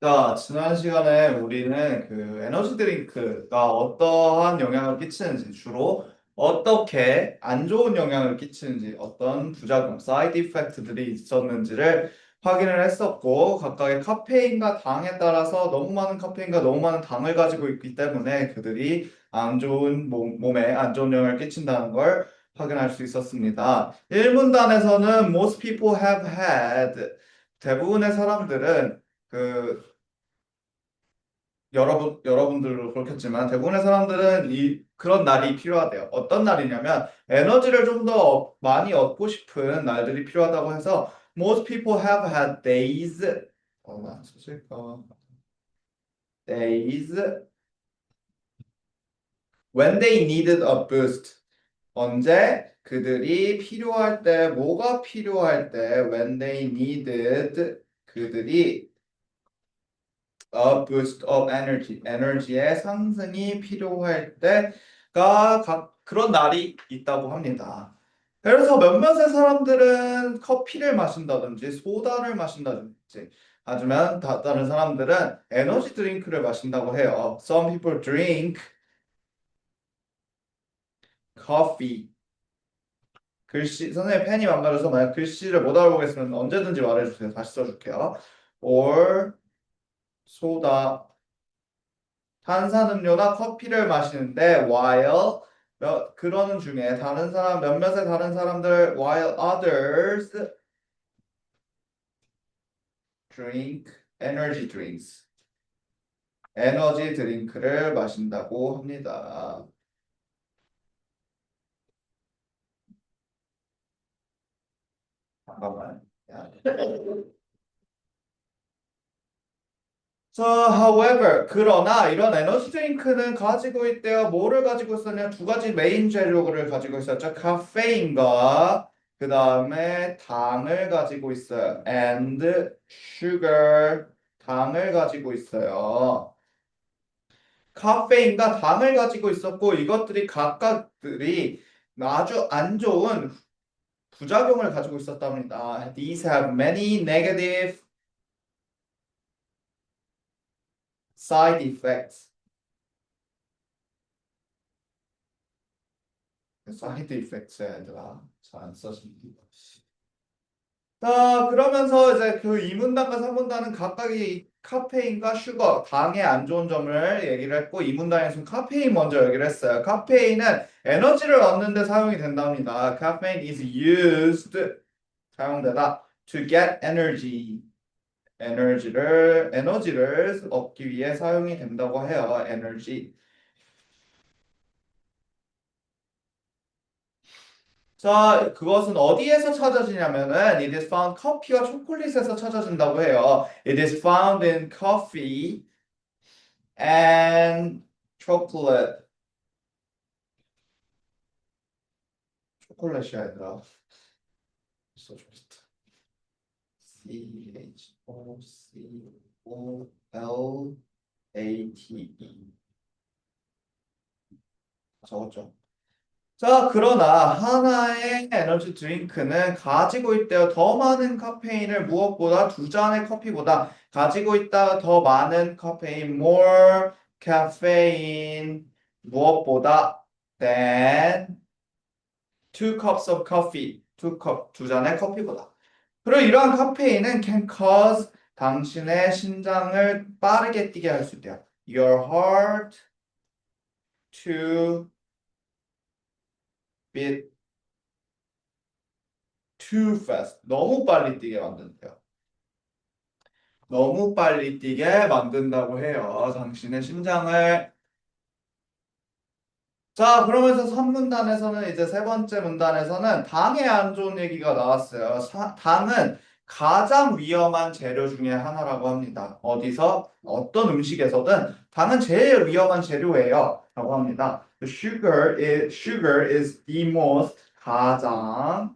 자, 지난 시간에 우리는 그 에너지 드링크가 어떠한 영향을 끼치는지, 주로 어떻게 안 좋은 영향을 끼치는지, 어떤 부작용, 사이드 이펙트들이 있었는지를 확인을 했었고, 각각의 카페인과 당에 따라서 너무 많은 카페인과 너무 많은 당을 가지고 있기 때문에 그들이 안 좋은 몸에 안 좋은 영향을 끼친다는 걸 확인할 수 있었습니다. 1문단에서는 most people have had 대부분의 사람들은 그 여러분들도 그렇겠지만 대부분의 사람들은 그런 날이 필요하대요. 어떤 날이냐면 에너지를 좀 더 많이 얻고 싶은 날들이 필요하다고 해서 most people have had days 안 써질까? days when they needed a boost. 언제 그들이 필요할 때, 뭐가 필요할 때 when they needed 그들이 a boost of energy, 에너지의 상승이 필요할 때가 그런 날이 있다고 합니다. 그래서 몇몇의 사람들은 커피를 마신다든지 소다를 마신다든지 하지만 다른 사람들은 에너지 드링크를 마신다고 해요. Some people drink coffee. 글씨, 선생님 펜이 망가져서 만약 글씨를 못 알아보겠으면 언제든지 말해주세요. 다시 써줄게요. or 소다 탄산음료나 커피를 마시는데 while 그러는 중에 몇몇의 다른 사람들 while others drink energy drinks 에너지 드링크를 마신다고 합니다. 잠깐만. 야. So, however, 그러나 이런 에너지 드링크는 가지고 있대요. 뭐를 가지고 있었냐? 두 가지 메인 재료를 가지고 있었죠. 카페인과 그 다음에 당을 가지고 있어요. And sugar, 당을 가지고 있어요. 카페인과 당을 가지고 있었고 이것들이 각각들이 아주 안 좋은 부작용을 가지고 있었답니다. These have many negative side effects. 사이드 이펙트야 얘들아 잘 안 써집니다. 자 그러면서 이제 그 2문단과 3문단은 각각의 카페인과 슈거, 당의 안 좋은 점을 얘기를 했고 2문단에서는 카페인 먼저 얘기를 했어요. 카페인은 에너지를 얻는 데 사용이 된답니다. Caffeine is used 사용되다 to get energy 에너지를 얻기 위해 사용이 된다고 해요. 에너지. 자, 그것은 어디에서 찾아지냐면은 it is found 커피와 초콜릿에서 찾아진다고 해요. It is found in coffee and chocolate. 초콜릿이 아니라 써주겠다. CHOCOLATE 적었죠. 자, 그러나 하나의 에너지 드링크는 가지고 있대요. 더 많은 카페인을 무엇보다 두 잔의 커피보다 가지고 있다 더 많은 카페인, more caffeine 무엇보다 than two cups of coffee, 두 잔의 커피보다. 그리고 이러한 카페인은 can cause 당신의 심장을 빠르게 뛰게 할 수 있대요. Your heart to beat too fast. 너무 빨리 뛰게 만든대요. 너무 빨리 뛰게 만든다고 해요. 당신의 심장을. 자, 그러면서 3문단에서는 이제 세 번째 문단에서는 당에 안 좋은 얘기가 나왔어요. 당은 가장 위험한 재료 중에 하나라고 합니다. 어디서? 어떤 음식에서든 당은 제일 위험한 재료예요. 라고 합니다. Sugar is the most 가장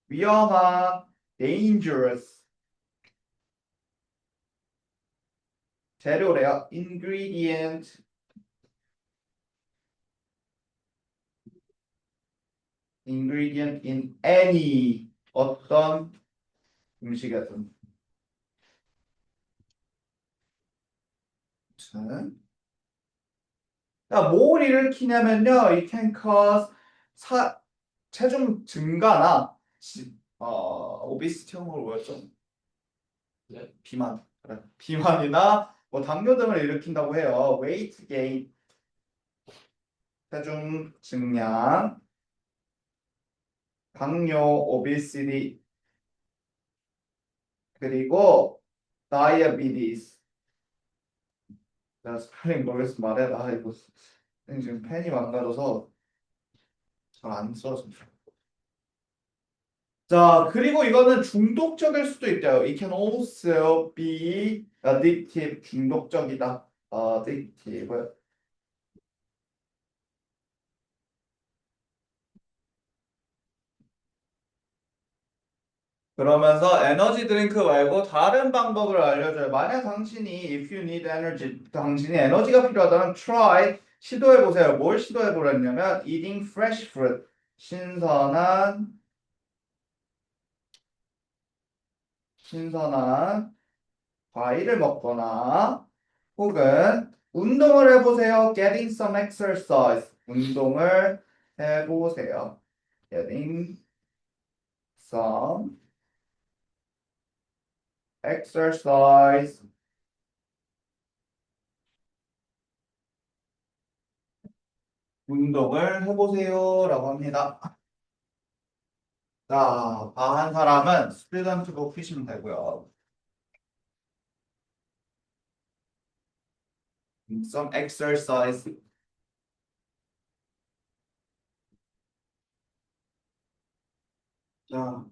위험한 dangerous 재료래요. ingredient in any 어떤 음식에든. 아무튼. 자, 뭘 일으키냐면요. it can cause 체중 증가나 오비시티 형으로 뭐였죠? 네. 비만. 그래. 비만이나 뭐 당뇨 등을 일으킨다고 해요. weight gain, 체중 증량, 당뇨, obesity, 그리고 diabetes. 내가 스펠링 모르겠어 말해. 이거 지금 펜이 망가져서 잘 안 써져. 자, 그리고 이거는 중독적일 수도 있대요. It can also be addictive. 중독적이다. addictive. 그러면서 에너지 드링크 말고 다른 방법을 알려줘요. 만약 당신이 if you need energy, 당신이 에너지가 필요하다면 try 시도해 보세요. 뭘 시도해 보랬냐면 eating fresh fruit, 신선한 과일을 먹거나 혹은 운동을 해보세요. Getting some exercise. 운동을 해보세요. Getting some exercise. 운동을 해보세요라고 합니다. 자, 다 한 사람은 스튜던트북 피시면 되고요. Some exercise. 자,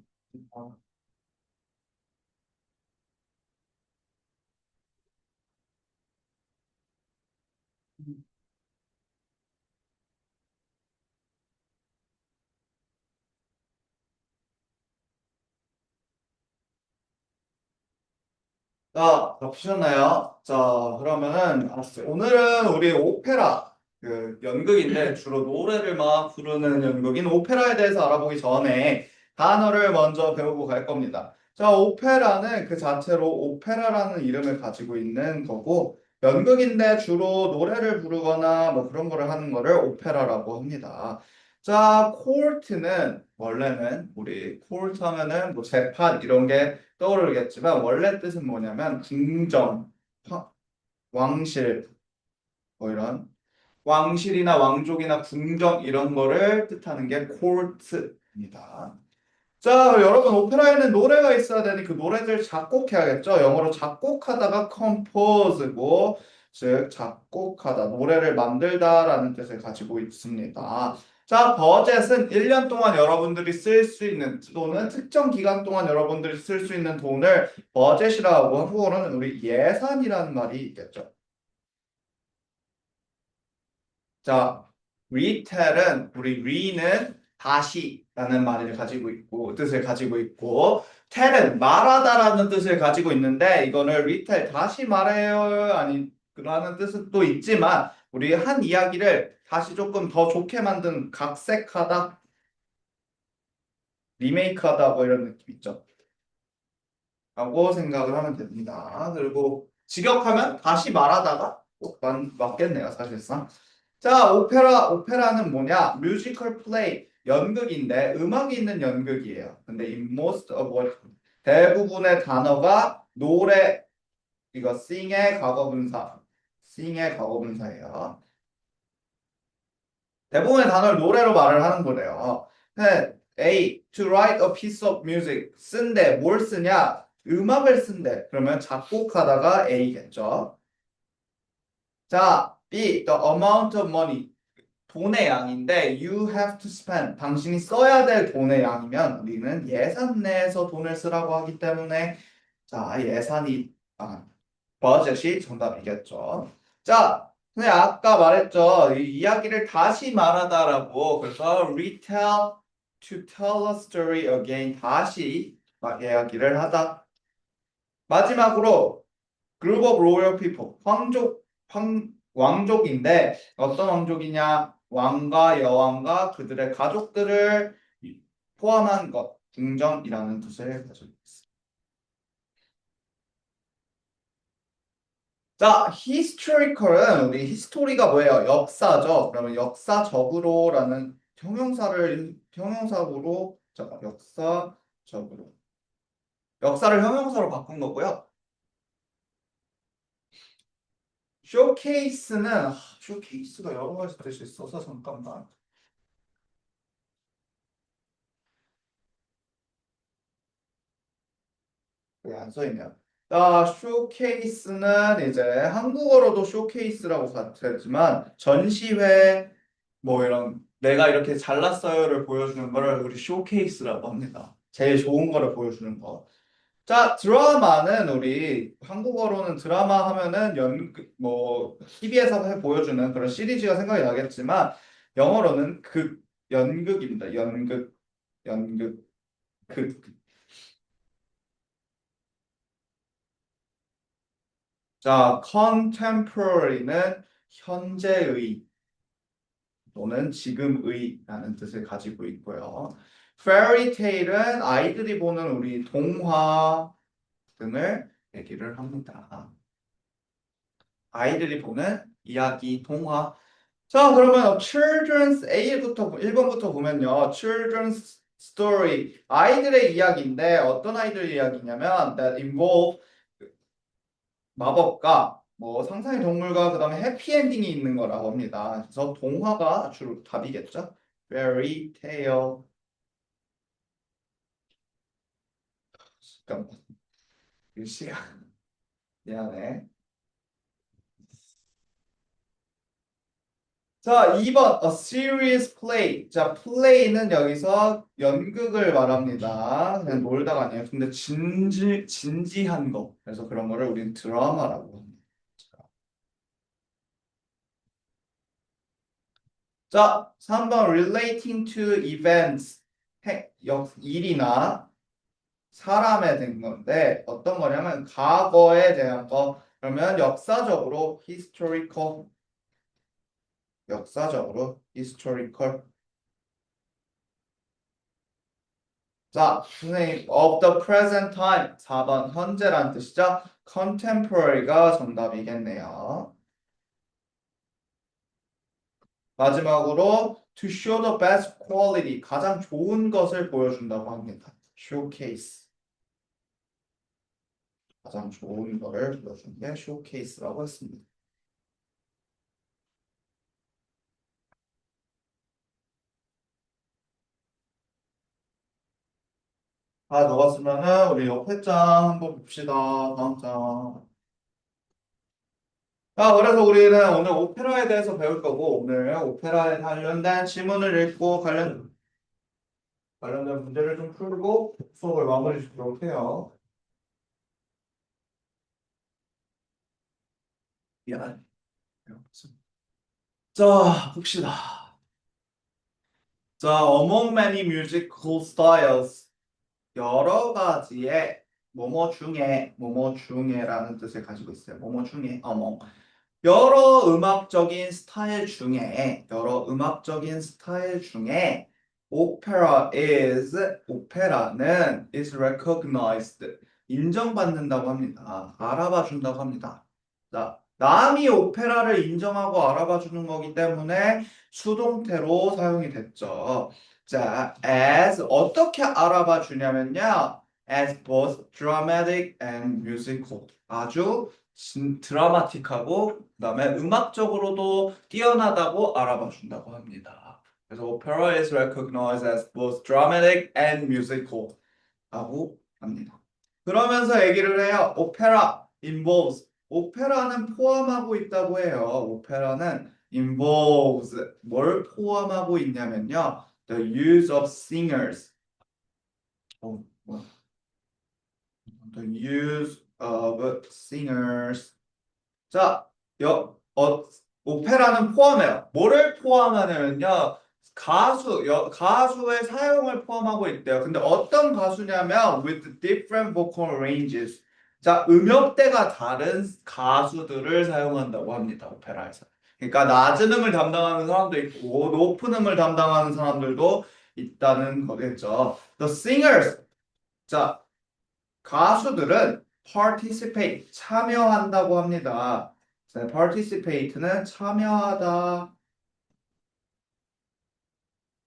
다 푸셨나요? 자, 그러면은 오늘은 우리 오페라 연극인데 주로 노래를 막 부르는 연극인 오페라에 대해서 알아보기 전에 단어를 먼저 배우고 갈 겁니다. 자, 오페라는 그 자체로 오페라라는 이름을 가지고 있는 거고 연극인데 주로 노래를 부르거나 뭐 그런 거를 하는 거를 오페라라고 합니다. 자, 코르트는 원래는 우리 코르트 하면은 뭐 재판 이런 게 떠오르겠지만 원래 뜻은 뭐냐면 궁정, 왕실 뭐 이런 왕실이나 왕족이나 궁정 이런 거를 뜻하는 게 코르트입니다. 자, 여러분 오페라에는 노래가 있어야 되니 그 노래들 작곡해야겠죠. 영어로 작곡하다가 compose고 즉 작곡하다, 노래를 만들다라는 뜻을 가지고 있습니다. 자, 버젯은 1년 동안 여러분들이 쓸 수 있는 또는 특정 기간 동안 여러분들이 쓸 수 있는 돈을 버젯이라고 하고 그러는 우리 예산이라는 말이 있겠죠. 자, 리텔은 우리 리는 다시라는 말을 가지고 있고 뜻을 가지고 있고 텔은 말하다라는 뜻을 가지고 있는데 이거는 리텔 다시 말해요 아니 라는 뜻은 또 있지만 우리 한 이야기를 다시 조금 더 좋게 만든 각색하다 리메이크하다 뭐 이런 느낌 있죠. 라고 생각을 하면 됩니다. 그리고 직역하면 다시 말하다가 맞겠네요, 사실상. 자, 오페라는 뭐냐? 뮤지컬 플레이, 연극인데 음악이 있는 연극이에요. 근데 in most of what 대부분의 단어가 노래, 이거 sing의 과거분사예요. 대부분의 단어를 노래로 말을 하는 거래요. 네, A. To write a piece of music. 쓴데 뭘 쓰냐? 음악을 쓴대. 그러면 작곡하다가 A겠죠. 자, B. The amount of money. 돈의 양인데 you have to spend. 당신이 써야 될 돈의 양이면 우리는 예산 내에서 돈을 쓰라고 하기 때문에 자, 버젯이 정답이겠죠. 자, 근데 아까 말했죠. 이 이야기를 다시 말하다라고. 그래서 retell, to tell a story again. 다시 막 이야기를 하다. 마지막으로 group of royal people. 왕족인데 어떤 왕족이냐? 왕과 여왕과 그들의 가족들을 포함한 것. 궁정이라는 뜻을 가지고 있습니다. 자, historical은 우리 히스토리가 뭐예요? 역사죠. 그러면 역사적으로라는 형용사로 잠깐 역사적으로 역사를 형용사로 바꾼 거고요. 쇼케이스가 여러 가지 뜻이 있어서 잠깐만. 왜 안 써 있냐? 쇼케이스는 이제 한국어로도 쇼케이스라고 가르치지만 전시회 뭐 이런 내가 이렇게 잘났어요를 보여주는 거를 우리 쇼케이스라고 합니다. 제일 좋은 거를 보여주는 거. 자, 드라마는 우리 한국어로는 드라마 하면은 뭐 TV에서 보여주는 그런 시리즈가 생각이 나겠지만 영어로는 연극입니다. 연극, 극. 자, contemporary는 현재의 또는 지금의라는 뜻을 가지고 있고요. fairy tale은 아이들이 보는 우리 동화 등을 얘기를 합니다. 아이들이 보는 이야기, 동화. 자, 그러면 children's A부터 1번부터 보면요. children's story. 아이들의 이야기인데 어떤 아이들 이야기냐면 that involve 마법과 뭐 상상의 동물과 그다음에 해피엔딩이 있는 거라고 합니다. 그래서 동화가 주로 답이겠죠. fairy tale. 잠깐만. 글씨가 미안해. 자, 2번 a serious play. 자, play는 여기서 연극을 말합니다. 그냥 놀다가 아니에요. 근데 진지한 거. 그래서 그런 거를 우리는 드라마라고 합니다. 자, 3번 relating to events. 일이나 사람에 대한 건데 어떤 거냐면 과거에 대한 거. 그러면 역사적으로 historical. 자, 선생님, of the present time 4번 현재란 뜻이죠. contemporary가 정답이겠네요. 마지막으로 to show the best quality 가장 좋은 것을 보여준다고 합니다. showcase 가장 좋은 거를 보여주는 게 showcase라고 했습니다. 다 넣었으면은 우리 옆에 장 한번 봅시다. 다음 장. 자, 그래서 우리는 오늘 오페라에 대해서 배울 거고 오늘 오페라에 관련된 지문을 읽고 관련된 문제를 좀 풀고 수업을 마무리 짓도록 해요. 미안. 자, 봅시다. 자, among many musical styles. 여러 가지의 뭐뭐 중에라는 뜻을 가지고 있어요. 뭐뭐 중에, among. 여러 음악적인 스타일 중에 오페라는 is recognized 인정받는다고 합니다. 알아봐 준다고 합니다. 자, 남이 오페라를 인정하고 알아봐 주는 거기 때문에 수동태로 사용이 됐죠. 자, as 어떻게 알아봐 주냐면요. as both dramatic and musical. 아주 드라마틱하고 그다음에 음악적으로도 뛰어나다고 알아봐 준다고 합니다. 그래서 opera is recognized as both dramatic and musical 라고 합니다. 그러면서 얘기를 해요. 오페라는 포함하고 있다고 해요. 오페라는 involves 뭘 포함하고 있냐면요. The use of singers. 뭐. The use of singers. 자, 오페라는 포함해요. 뭐를 포함하냐면요. 가수의 사용을 포함하고 있대요. 근데 어떤 가수냐면 with different vocal ranges. 자, 음역대가 다른 가수들을 사용한다고 합니다. 오페라에서. 그러니까 낮은 음을 담당하는 사람도 있고 높은 음을 담당하는 사람들도 있다는 거겠죠. The singers. 자, 가수들은 participate, 참여한다고 합니다. 자, participate는 참여하다,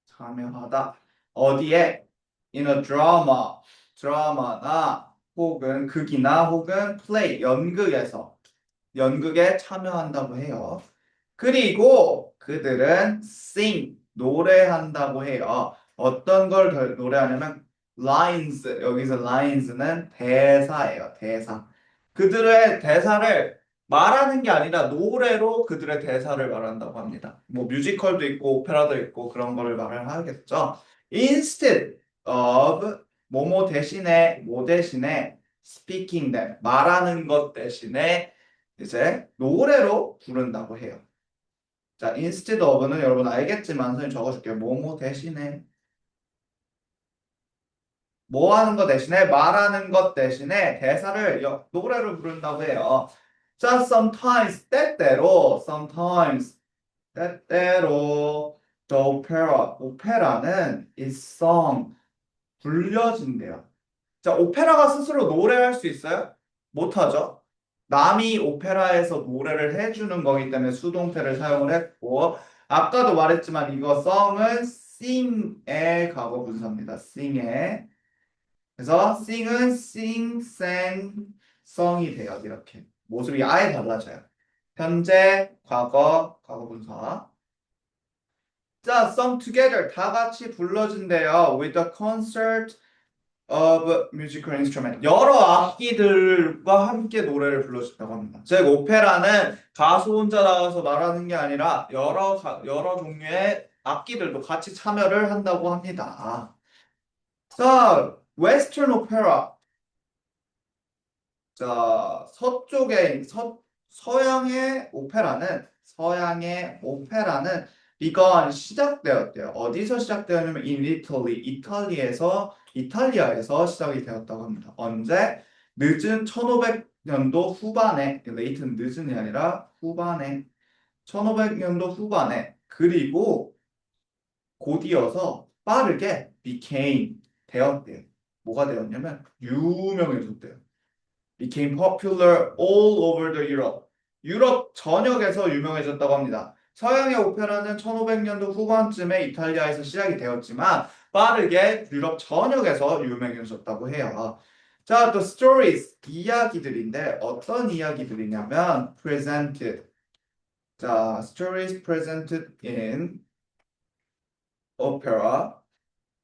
참여하다. 어디에? In a drama, 드라마나 혹은 극이나 혹은 play, 연극에서 연극에 참여한다고 해요. 그리고 그들은 sing, 노래한다고 해요. 어떤 걸 노래하냐면 lines, 여기서 lines는 대사예요. 대사. 그들의 대사를 말하는 게 아니라 노래로 그들의 대사를 말한다고 합니다. 뭐 뮤지컬도 있고 오페라도 있고 그런 거를 말을 하겠죠. Instead of 뭐뭐 대신에 뭐 대신에 speaking them 말하는 것 대신에 이제 노래로 부른다고 해요. 자, instead of는 여러분 알겠지만 선생님 적어줄게요. 뭐뭐 대신에 뭐 하는 것 대신에 말하는 것 대신에 대사를 노래로 부른다고 해요. 자, sometimes 때때로 sometimes 때때로 the opera 오페라는 is sung 불려진대요. 자, 오페라가 스스로 노래할 수 있어요? 못하죠. 남이 오페라에서 노래를 해주는 거기 때문에 수동태를 사용을 했고, 아까도 말했지만 이거 song은 sing의 과거 분사입니다. sing의. 그래서 sing은 sing, sang, song이 돼요. 이렇게. 모습이 아예 달라져요. 현재, 과거, 과거 분사. 자, sung together 다 같이 불러준대요. With a concert of musical instrument. 여러 악기들과 함께 노래를 불러준다고 합니다. 즉, 오페라는 가수 혼자 나와서 말하는 게 아니라 여러 종류의 악기들도 같이 참여를 한다고 합니다. 자, 웨스턴 오페라. 자, 서양의 오페라는 begun 시작되었대요. 어디서 시작되었냐면 in Italy, 이탈리아에서 시작이 되었다고 합니다. 언제? 늦은 1500년도 후반에, late는 늦은이 아니라 후반에, 1500년도 후반에, 그리고 곧이어서 빠르게 became 되었대요. 뭐가 되었냐면 유명해졌대요. became popular all over the Europe. 유럽 전역에서 유명해졌다고 합니다. 서양의 오페라는 1500년도 후반쯤에 이탈리아에서 시작이 되었지만 빠르게 유럽 전역에서 유명해졌다고 해요. 자, 또 stories, 이야기들인데 어떤 이야기들이냐면 presented. 자, stories presented in opera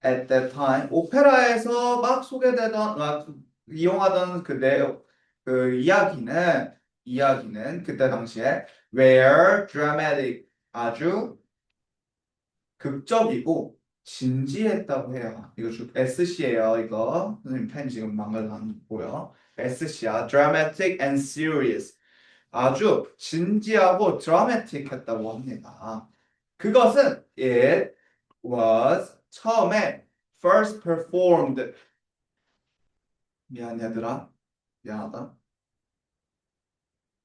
at that time. 오페라에서 막 소개되던, 막 이용하던 그 내용, 그 이야기는 그때 당시에 were dramatic, 아주 극적이고 진지했다고 해요. 이거 SC예요. 이거 선생님 펜 지금 망가졌고요. SC야. dramatic and serious. 아주 진지하고 드라마틱했다고 합니다. 그것은 it was 처음에 first performed. 미안 얘들아. 미안하다.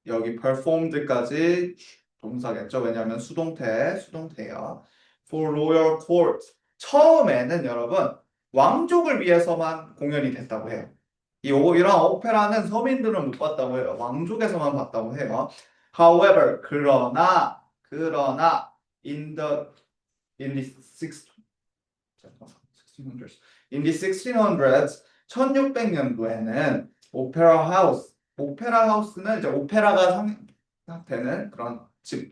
여기 performed까지 동사겠죠. 왜냐하면 수동태야. For royal court. 처음에는 여러분 왕족을 위해서만 공연이 됐다고 해요. 이런 오페라는 서민들은 못 봤다고 해요. 왕족에서만 봤다고 해요. However, 그러나 in the 1600s, in the 1600s, 1600년도에는 오페라 하우스는 이제 오페라가 되는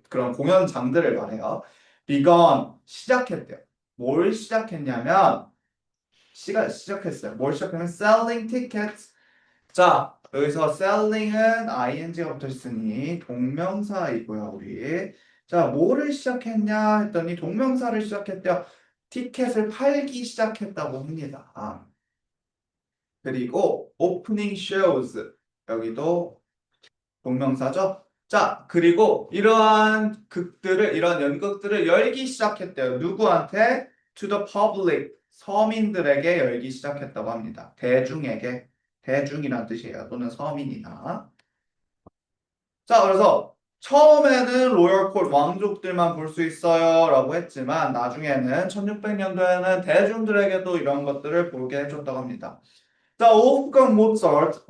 그런 공연장들을 말해요. begun 시작했대요. 뭘 시작했냐면 시작했어요. 뭘 시작하면 selling tickets. 자, 여기서 selling은 ing가 붙어 있으니 동명사이고요, 우리. 자, 뭐를 시작했냐 했더니 동명사를 시작했대요. 티켓을 팔기 시작했다고 합니다. 그리고 opening shows 여기도 동명사죠. 자, 그리고 이러한 연극들을 열기 시작했대요. 누구한테? To the public, 서민들에게 열기 시작했다고 합니다. 대중에게, 대중이란 뜻이에요. 또는 서민이나. 자, 그래서 처음에는 로열 콜 왕족들만 볼 수 있어요 라고 했지만 나중에는 1600년도에는 대중들에게도 이런 것들을 보게 해줬다고 합니다. 자, 오프강 모차르트,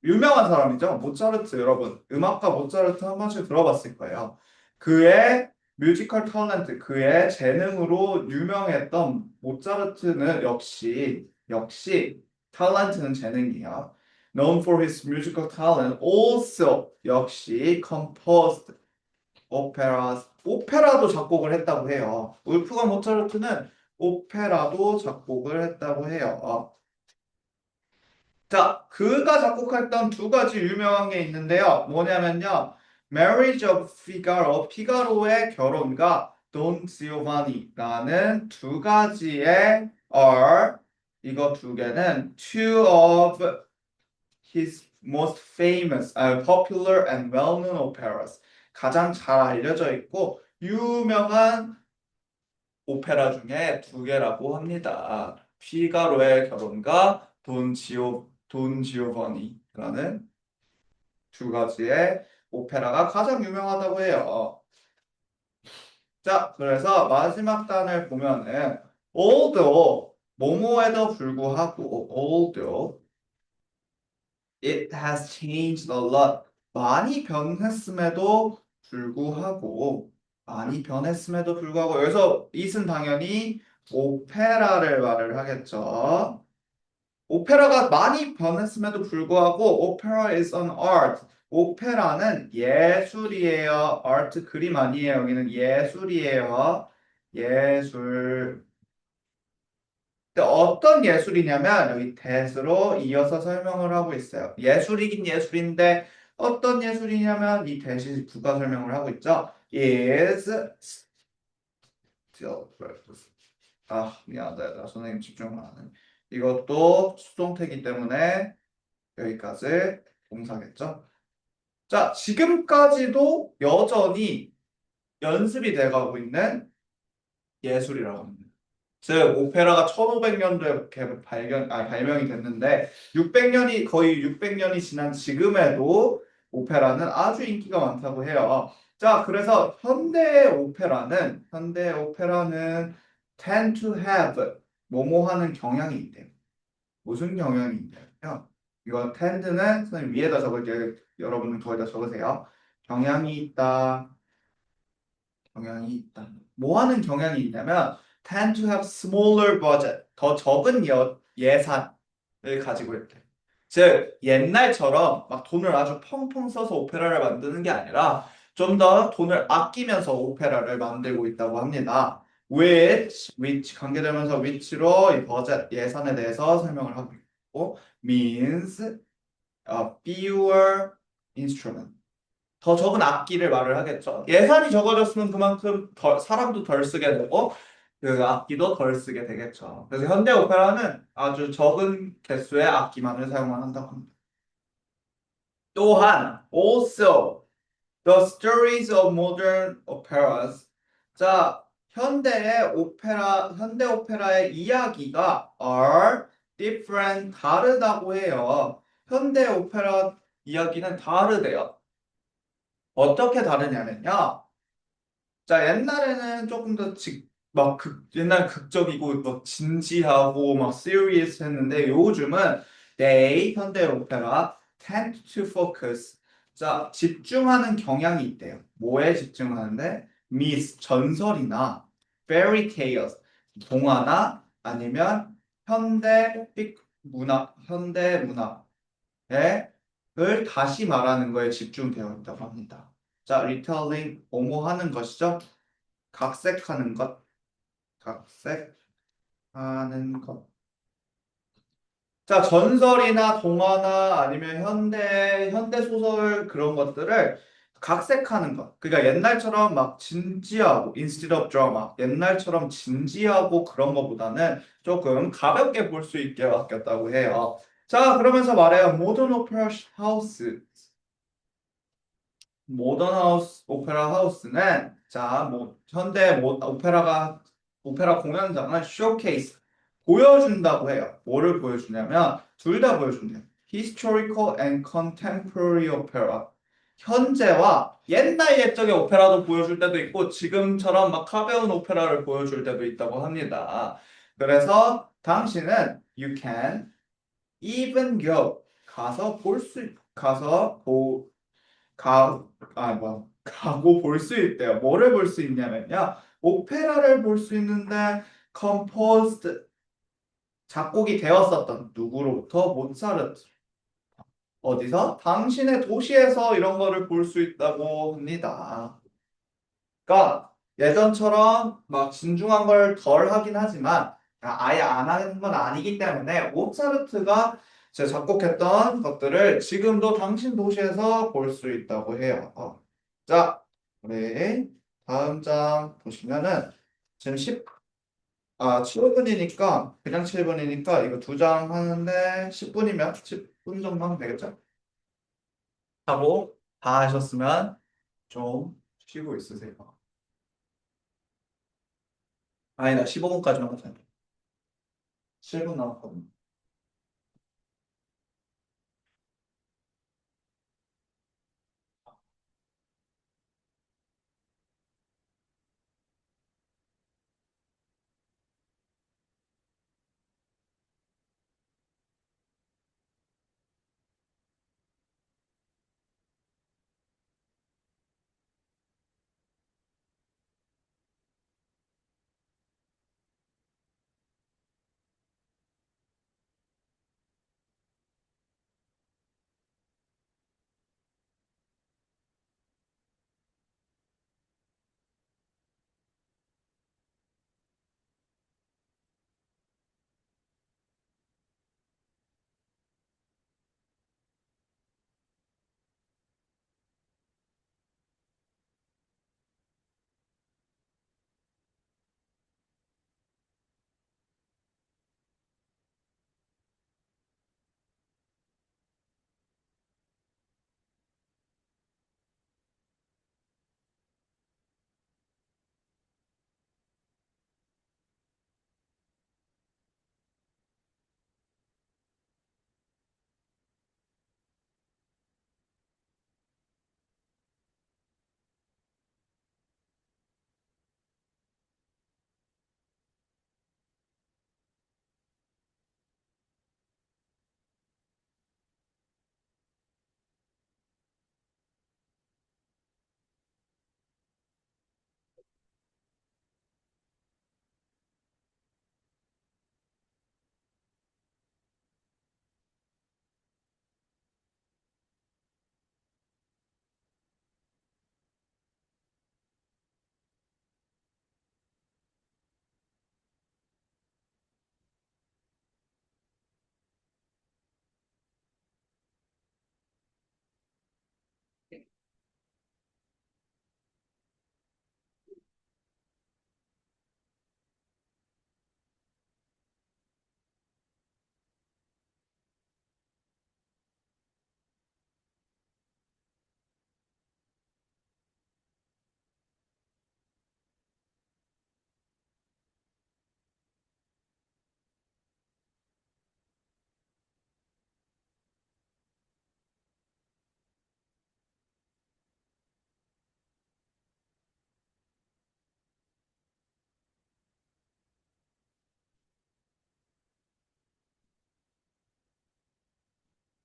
유명한 사람이죠. 모차르트 여러분. 음악가 모차르트 한 번씩 들어봤을 거예요. 그의 뮤지컬 탤런트, 그의 재능으로 유명했던 모차르트는 역시 탤런트는 재능이에요. Known for his musical talent, also 역시 composed operas, 오페라도 작곡을 했다고 해요. 울프강 모차르트는 오페라도 작곡을 했다고 해요. 자, 그가 작곡했던 두 가지 유명한 게 있는데요. 뭐냐면요. Marriage of Figaro, 피가로의 결혼과 Don Giovanni라는 두 가지의 are, 이거 두 개는 two of his most famous, popular and well-known operas. 가장 잘 알려져 있고 유명한 오페라 중에 두 개라고 합니다. 피가로의 결혼과 돈 지오버니라는 두 가지의 오페라가 가장 유명하다고 해요. 자, 그래서 마지막 단을 보면은 although 뭐뭐에도 불구하고 although it has changed a lot 많이 변했음에도 불구하고 여기서 it은 당연히 오페라를 말을 하겠죠. 오페라가 많이 변했음에도 불구하고 opera is an art. 오페라는 예술이에요. art 그림 아니에요. 여기는 예술이에요. 예술. 근데 어떤 예술이냐면 여기 that으로 이어서 설명을 하고 있어요. 예술이긴 예술인데 어떤 예술이냐면 이 that이 부가 설명을 하고 있죠. is still 미안하다. 나 선생님 집중 안 하네. 이것도 수동태이기 때문에 여기까지 동사겠죠. 자, 지금까지도 여전히 연습이 돼가고 있는 예술이라고 합니다. 즉, 오페라가 1500년도에 발명이 됐는데 거의 600년이 지난 지금에도 오페라는 아주 인기가 많다고 해요. 자, 그래서 현대 오페라는 tend to have 뭐뭐 하는 경향이 있대요. 무슨 경향이 있냐면 이거 tend는 선생님 위에다 적을게요. 여러분은 거기다 적으세요. 경향이 있다. 경향이 있다. 뭐 하는 경향이 있냐면 tend to have smaller budget. 더 적은 예산을 가지고 있대. 즉 옛날처럼 막 돈을 아주 펑펑 써서 오페라를 만드는 게 아니라 좀 더 돈을 아끼면서 오페라를 만들고 있다고 합니다. which 관계되면서 which로 이 버젯 예산에 대해서 설명을 하고 있고 means fewer instrument 더 적은 악기를 말을 하겠죠. 예산이 적어졌으면 그만큼 사람도 덜 쓰게 되고 그 악기도 덜 쓰게 되겠죠. 그래서 현대 오페라는 아주 적은 개수의 악기만을 사용을 한다고 합니다. 또한 also the stories of modern operas. 자, 현대 오페라의 이야기가 are different, 다르다고 해요. 현대 오페라 이야기는 다르대요. 어떻게 다르냐면요. 자, 옛날에는 조금 더 옛날 극적이고 막 진지하고 막 serious 했는데 요즘은 현대 오페라 tend to focus. 자, 집중하는 경향이 있대요. 뭐에 집중하는데? 전설이나 fairy tales, 동화나 아니면 현대 문학의 을 다시 말하는 거에 집중되어 있다고 합니다. 자, retelling, 뭐뭐 하는 것이죠? 각색하는 것, 각색하는 것. 자, 전설이나 동화나 아니면 현대 소설 그런 것들을 각색하는 것. 그러니까 옛날처럼 막 진지하고, instead of drama, 옛날처럼 진지하고 그런 것보다는 조금 가볍게 볼 수 있게 바뀌었다고 해요. 자, 그러면서 말해요. Modern Opera House. 모던 하우스, 오페라 하우스는 오페라 공연장을 쇼케이스 보여준다고 해요. 뭐를 보여주냐면 둘 다 보여준대요. Historical and Contemporary Opera. 현재와 옛날 옛적의 오페라도 보여줄 때도 있고 지금처럼 막 가벼운 오페라를 보여줄 때도 있다고 합니다. 그래서 당신은 you can even go 가서 가고 볼 수 있대요. 뭐를 볼 수 있냐면요. 오페라를 볼 수 있는데 composed 작곡이 되었었던 누구로부터 모차르트 어디서? 당신의 도시에서 이런 거를 볼 수 있다고 합니다. 그러니까 예전처럼 막 진중한 걸 덜 하긴 하지만 아예 안 하는 건 아니기 때문에 모차르트가 제 작곡했던 것들을 지금도 당신 도시에서 볼 수 있다고 해요. 자, 우리 다음 장 보시면은 지금 7분이니까 그냥 7분이니까 이거 두 장 하는데 10분이면 10분 정도 하면 되겠죠? 하고 다 하셨으면 좀 쉬고 있으세요. 아니다, 15분까지만 하자. 7분 남았거든요.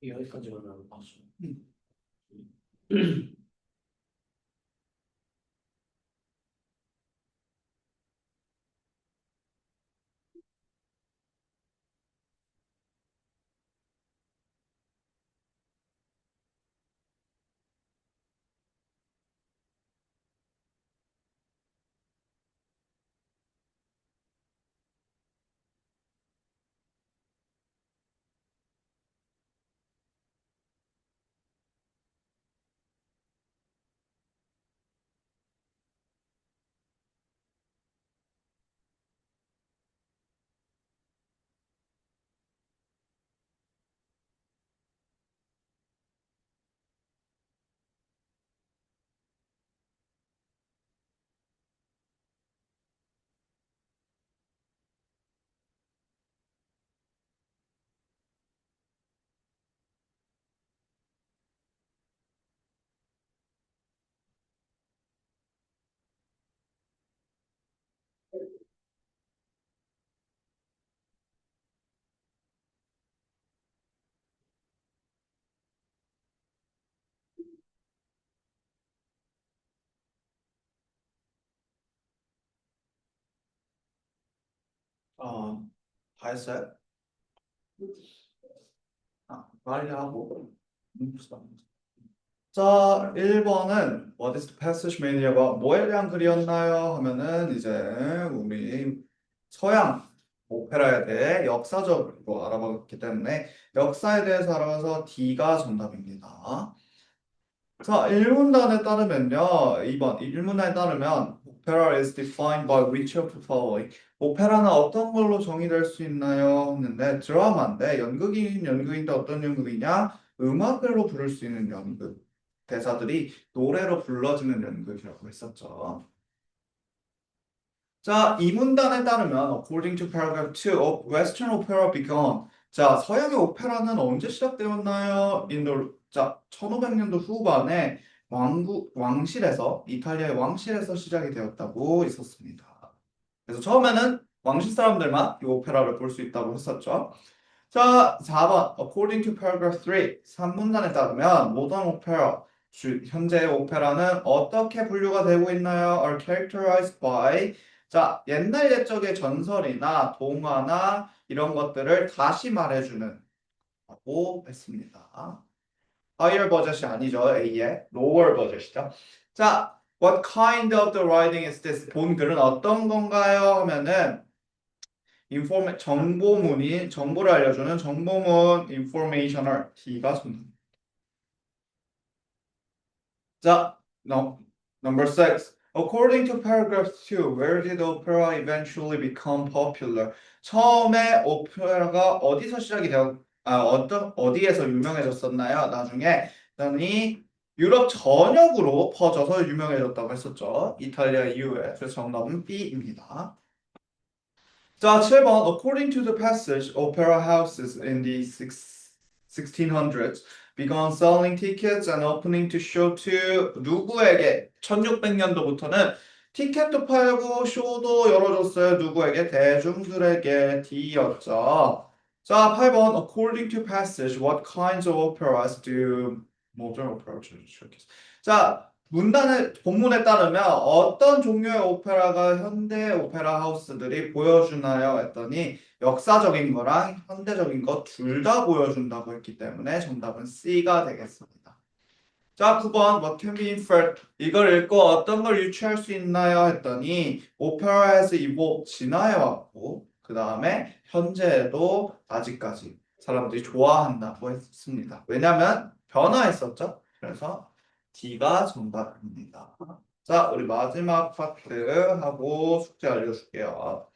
여기까지만 봤어. 음. 다 했어요? 빨리 하고. 자, 1번은 What is the passage mainly about? 뭐에 대한 글이었나요? 하면은 이제 우리 서양 오페라에 대해 역사적으로 알아봤기 때문에 역사에 대해서 알아봐서 D가 정답입니다. 자, 일문단에 따르면요. 2번. 일문단에 따르면 Opera is defined by which of the following? 오페라는 어떤 걸로 정의될 수 있나요? 했는데 드라마인데 연극인데 어떤 연극이냐? 음악으로 부를 수 있는 연극. 대사들이 노래로 불러지는 연극이라고 했었죠. 자, 이 문단에 따르면 according to paragraph 2 of Western opera began. 자, 서양의 오페라는 언제 시작되었나요? 자, 1500년도 후반에 왕실에서 이탈리아의 왕실에서 시작이 되었다고 있었습니다. 그래서 처음에는 왕실 사람들만 이 오페라를 볼 수 있다고 했었죠. 자, 4번 according to paragraph 3 3문단에 따르면 모던 오페라 현재의 오페라는 어떻게 분류가 되고 있나요? are characterized by 자, 옛날 옛적의 전설이나 동화나 이런 것들을 다시 말해주는 라고 했습니다. higher budget이 아니죠. A의 lower budget이죠. 자, what kind of the writing is this? 본 글은 어떤 건가요? 하면은 정보를 알려주는 정보문 informational D가 정답. 자, number 6. According to paragraph 2, where did opera eventually become popular? 처음에 오페라가 어디서 시작이 어디에서 유명해졌었나요? 나중에 유럽 전역으로 퍼져서 유명해졌다고 했었죠. 이탈리아 이후에. 그래서 정답은 B입니다. 자, 7번. According to the passage, opera houses in the 1600s began selling tickets and opening to show to 누구에게? 1600년도부터는 티켓도 팔고 쇼도 열어줬어요. 누구에게? 대중들에게. D였죠. 자, 8번. According to passage, what kinds of operas do modern opera showcase? 자, 본문에 따르면 어떤 종류의 오페라가 현대 오페라 하우스들이 보여주나요? 했더니 역사적인 거랑 현대적인 거 둘 다 보여준다고 했기 때문에 정답은 C가 되겠습니다. 자, 9번 What can be inferred? 이걸 읽고 어떤 걸 유추할 수 있나요? 했더니 Opera has evolved 진화해왔고 그 다음에 현재에도 아직까지 사람들이 좋아한다고 했습니다. 왜냐하면 변화했었죠. 그래서 D가 정답입니다. 자, 우리 마지막 파트 하고 숙제 알려줄게요.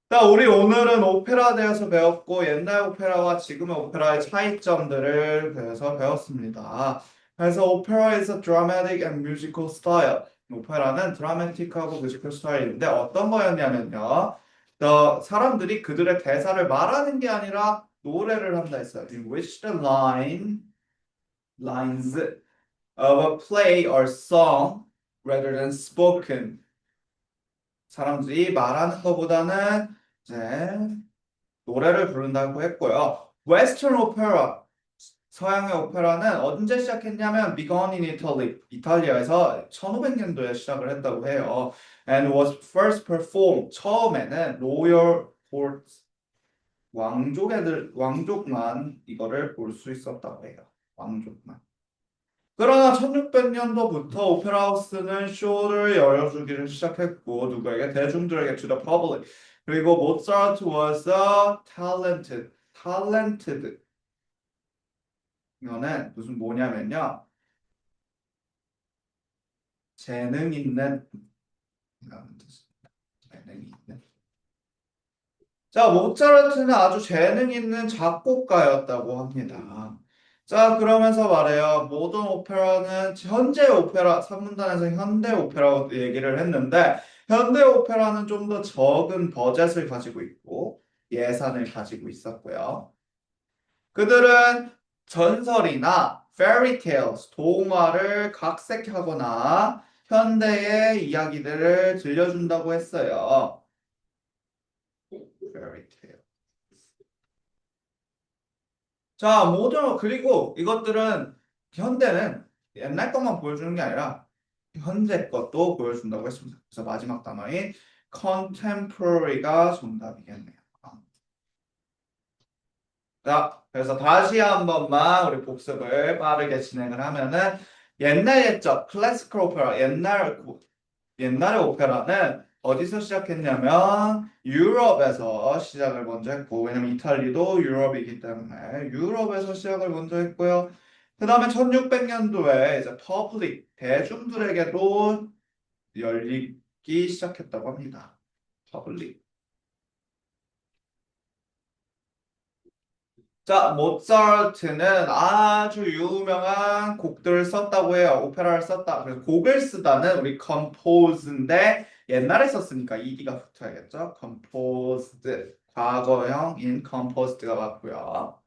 자, 우리 오늘은 오페라에 대해서 배웠고 옛날 오페라와 지금의 오페라의 차이점들을 그래서 배웠습니다. 그래서 오페라 is a dramatic and musical style. 오페라는 드라마틱하고 뮤지컬 스타일인데 어떤 거였냐면요. 사람들이 그들의 대사를 말하는 게 아니라 노래를 한다 했어요. In which the lines of a play are sung rather than spoken. 사람들이 말하는 것보다는 이제 노래를 부른다고 했고요. Western opera, 서양의 오페라는 언제 시작했냐면 began in Italy, 이탈리아에서 1500년도에 시작을 했다고 해요. And was first performed, 처음에는 royal courts, 왕족만 이거를 볼 수 있었다고 해요. 왕족만. 그러나 1600년도부터 오페라 하우스는 쇼를 열어주기를 시작했고 누구에게? 대중들에게 to the public. 그리고 모차르트 was a talented 이거는 무슨 뭐냐면요. 재능 있는 이라는 뜻입니다. 재능 있는. 자, 모차르트는 아주 재능 있는 작곡가였다고 합니다. 자, 그러면서 말해요. 모던 오페라는 현재 오페라, 3문단에서 현대 오페라 얘기를 했는데, 현대 오페라는 좀 더 적은 버젯을 가지고 있고, 예산을 가지고 있었고요. 그들은 전설이나 fairy tales, 동화를 각색하거나 현대의 이야기들을 들려준다고 했어요. fairy tale. 자, 그리고 이것들은 현대는 옛날 것만 보여주는 게 아니라 현재 것도 보여준다고 했습니다. 그래서 마지막 단어인 contemporary가 정답이겠네요. 자, 그래서 다시 한 번만 우리 복습을 빠르게 진행을 하면은 옛날 옛적 클래시컬 오페라 옛날의 오페라는 어디서 시작했냐면 유럽에서 시작을 먼저 했고 왜냐면 이탈리도 유럽이기 때문에 유럽에서 시작을 먼저 했고요. 그 다음에 1600년도에 이제 퍼블릭 대중들에게도 열리기 시작했다고 합니다. 퍼블릭. 자, 모차르트는 아주 유명한 곡들을 썼다고 해요. 오페라를 썼다. 그래서 곡을 쓰다는 우리 compose인데 옛날에 썼으니까 ed가 붙어야겠죠. composed 과거형인 composed가 맞고요.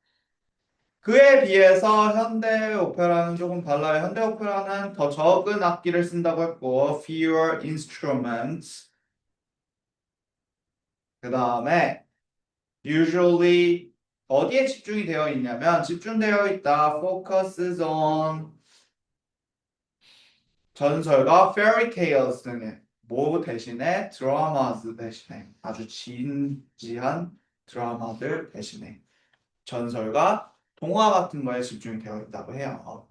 그에 비해서 현대 오페라는 조금 달라요. 현대 오페라는 더 적은 악기를 쓴다고 했고 fewer instruments. 그 다음에 usually 어디에 집중이 되어 있냐면 집중되어 있다. focuses on 전설과 fairy tales 등의 뭐 대신에 dramas 대신에 아주 진지한 드라마들 대신에 전설과 동화 같은 거에 집중이 되어 있다고 해요.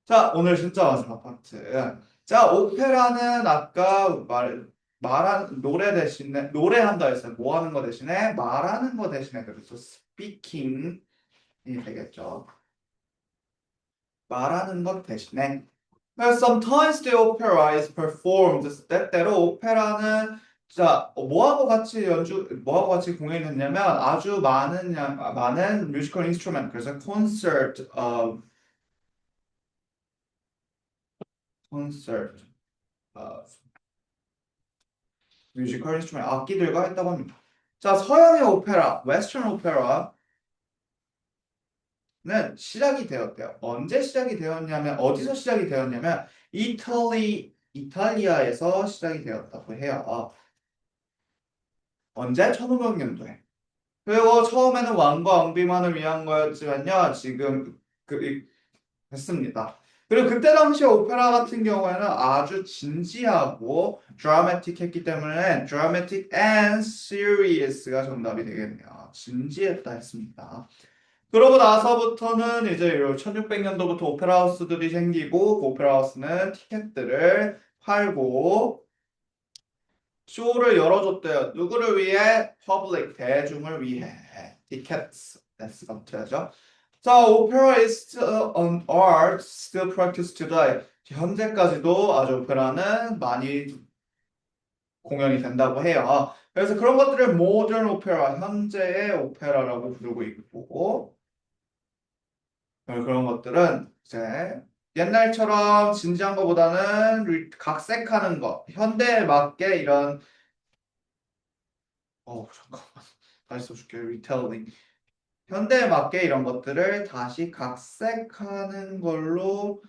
자, 오늘 진짜 마지막 파트. 자, 오페라는 아까 말한 노래 대신에 노래한다 했어요. 뭐 하는 거 대신에 말하는 거 대신에 그래서 speaking 이 되겠죠. 말하는 것 대신에. Well, sometimes the opera is performed. 때때로 오페라는 자 뭐하고 같이 공연했냐면 아주 많은 뮤지컬 인스트루먼트 그래서 콘서트 뮤지컬 인스트루먼트 악기들과 했다고 합니다. 자 서양의 오페라, 웨스턴 오페라 는 시작이 되었대요. 언제 시작이 되었냐면 어디서 시작이 되었냐면 이탈리아에서 시작이 되었다고 해요. 언제? 1500년도에. 그리고 처음에는 왕과 왕비만을 위한 거였지만요. 지금 됐습니다. 그리고 그때 당시 오페라 같은 경우에는 아주 진지하고 드라마틱했기 때문에 dramatic and serious가 정답이 되겠네요. 진지했다 했습니다. 그러고 나서부터는 이제 1600년도부터 오페라 하우스들이 생기고 그 오페라 하우스는 티켓들을 팔고 쇼를 열어줬대요. 누구를 위해? Public 대중을 위해. Tickets. S가 붙어야죠. 자, opera is still an art still practiced today. 현재까지도 아주 오페라는 많이 공연이 된다고 해요. 그래서 그런 것들을 modern opera, 현재의 오페라라고 부르고 있고 그런 것들은 이제 옛날처럼 진지한 것보다는 각색하는 것, 현대에 맞게 이런 잠깐만 다시 써줄게 retelling 현대에 맞게 이런 것들을 다시 각색하는 걸로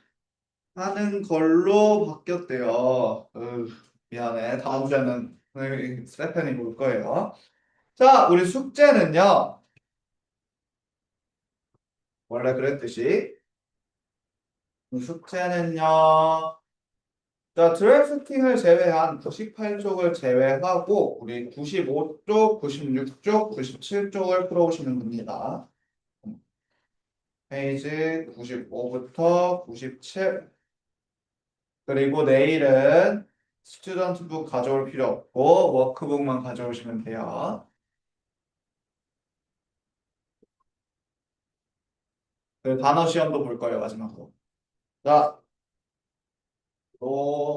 하는 걸로 바뀌었대요. 미안해. 다음 주에는 스테판이 볼 거예요. 자, 우리 숙제는요. 원래 그랬듯이 숙제는요. 자, 드래프팅을 제외한 98쪽을 제외하고 우리 95쪽, 96쪽, 97쪽을 풀어오시면 됩니다. 페이지 95부터 97 그리고 내일은 스튜던트북 가져올 필요 없고 워크북만 가져오시면 돼요. 그 단어 시험도 볼 거예요, 마지막으로. 자, 또